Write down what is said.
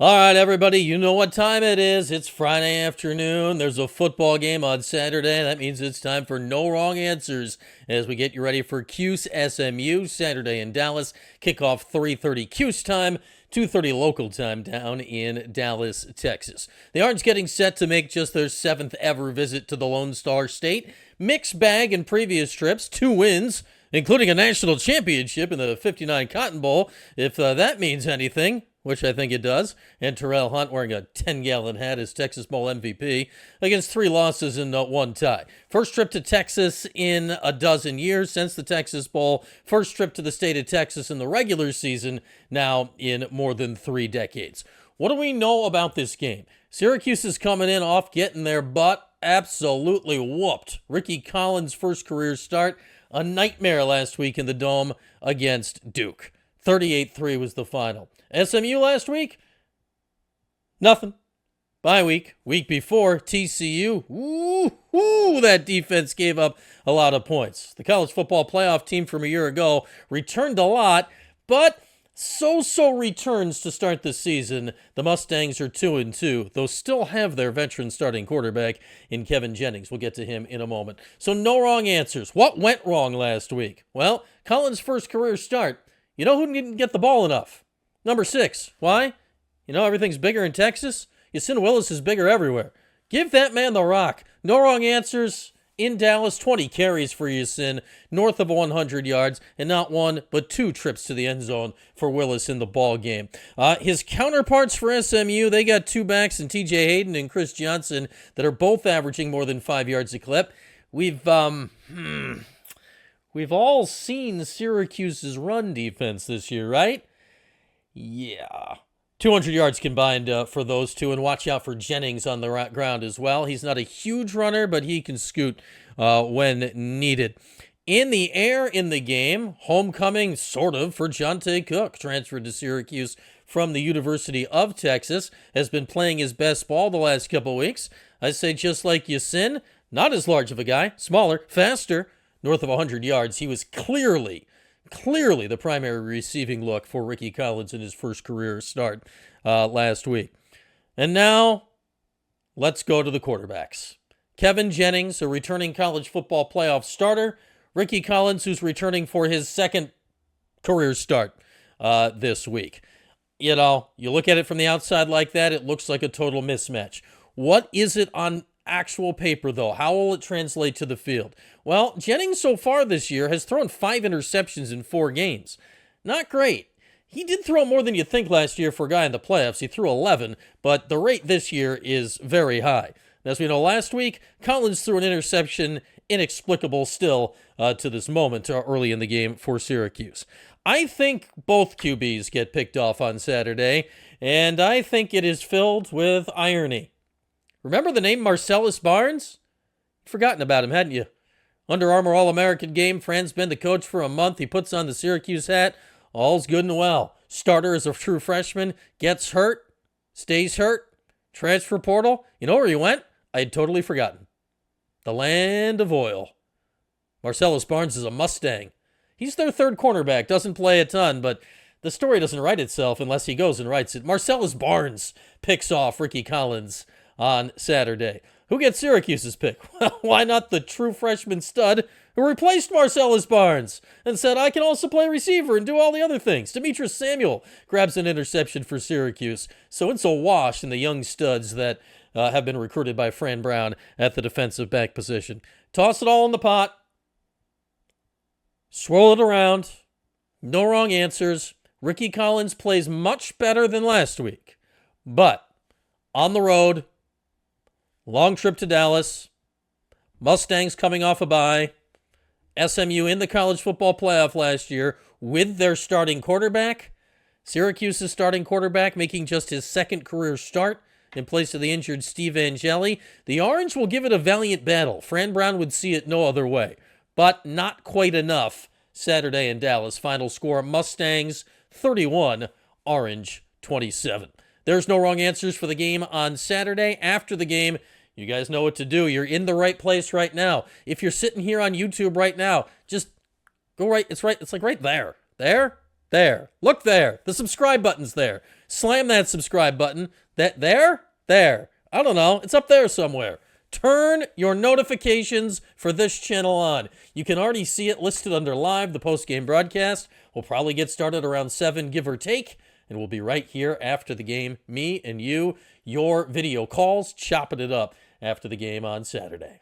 All right, everybody, you know what time it is. It's Friday afternoon. There's a football game on Saturday. That means it's time for No Wrong Answers as we get you ready for Cuse-SMU Saturday in Dallas. Kickoff 3:30 Cuse time, 2:30 local time down in Dallas, Texas. The Orange getting set to make just their 7th ever visit to the Lone Star State. Mixed bag in previous trips, 2 wins, including a national championship in the '59 Cotton Bowl, if that means anything, which I think it does. And Terrell Hunt wearing a 10-gallon hat as Texas Bowl MVP against 3 losses and 1 tie. First trip to Texas in a dozen years since the Texas Bowl. First trip to the state of Texas in the regular season now in more than 3 decades. What do we know about this game? Syracuse is coming in off getting their butt absolutely whooped. Ricky Collins' first career start, a nightmare last week in the Dome against Duke. 38-3 was the final. SMU last week? Nothing. Bye week. Week before, TCU. That defense gave up a lot of points. The college football playoff team from a year ago returned a lot, but so returns to start the season. The Mustangs are 2-2, though still have their veteran starting quarterback in Kevin Jennings. We'll get to him in a moment. So no wrong answers. What went wrong last week? Well, Collins' first career start. You know who didn't get the ball enough? Number 6. Why? You know everything's bigger in Texas? Yasin Willis is bigger everywhere. Give that man the rock. No wrong answers. In Dallas, 20 carries for Yasin, north of 100 yards, and not 1 but 2 trips to the end zone for Willis in the ball game. His counterparts for SMU, they got 2 backs in TJ Hayden and Chris Johnson that are both averaging more than 5 yards a clip. We've all seen Syracuse's run defense this year, right? Yeah. 200 yards combined for those two, and watch out for Jennings on the ground as well. He's not a huge runner, but he can scoot when needed. In the air in the game, homecoming sort of for Jonte Cook, transferred to Syracuse from the University of Texas, has been playing his best ball the last couple weeks. I say just like Yasin, not as large of a guy, smaller, faster, north of 100 yards. He was clearly the primary receiving look for Ricky Collins in his first career start last week. And now, let's go to the quarterbacks. Kevin Jennings, a returning college football playoff starter. Ricky Collins, who's returning for his second career start this week. You know, you look at it from the outside like that, it looks like a total mismatch. What is it on actual paper, though? How will it translate to the field? Well, Jennings so far this year has thrown 5 interceptions in 4 games. Not great. He did throw more than you think last year for a guy in the playoffs. He threw 11, but the rate this year is very high. As we know, last week, Collins threw an interception, inexplicable still to this moment, early in the game for Syracuse. I think both QBs get picked off on Saturday, and I think it is filled with irony. Remember the name Marcellus Barnes? Forgotten about him, hadn't you? Under Armour All-American game, Fran's been the coach for a month. He puts on the Syracuse hat. All's good and well. Starter as a true freshman, gets hurt, stays hurt, transfer portal. You know where he went? I had totally forgotten. The land of oil. Marcellus Barnes is a Mustang. He's their third cornerback, doesn't play a ton, but the story doesn't write itself unless he goes and writes it. Marcellus Barnes picks off Ricky Collins on Saturday. Who gets Syracuse's pick? Well, why not the true freshman stud who replaced Marcellus Barnes and said, I can also play receiver and do all the other things. Demetrius Samuel grabs an interception for Syracuse. So it's a wash in the young studs that have been recruited by Fran Brown at the defensive back position. Toss it all in the pot. Swirl it around. No wrong answers. Ricky Collins plays much better than last week. But on the road, long trip to Dallas, Mustangs coming off a bye, SMU in the college football playoff last year with their starting quarterback, Syracuse's starting quarterback making just his second career start in place of the injured Steve Angeli. The Orange will give it a valiant battle. Fran Brown would see it no other way, but not quite enough. Saturday in Dallas, final score, Mustangs 31, Orange 27. There's no wrong answers for the game on Saturday. After the game, you guys know what to do. You're in the right place right now. If you're sitting here on YouTube right now, just go right. It's right. It's like right there. There? There. Look there. The subscribe button's there. Slam that subscribe button. There? There. I don't know. It's up there somewhere. Turn your notifications for this channel on. You can already see it listed under live, the post-game broadcast. We'll probably get started around 7, give or take, and we'll be right here after the game, me and you, your video calls, chopping it up after the game on Saturday.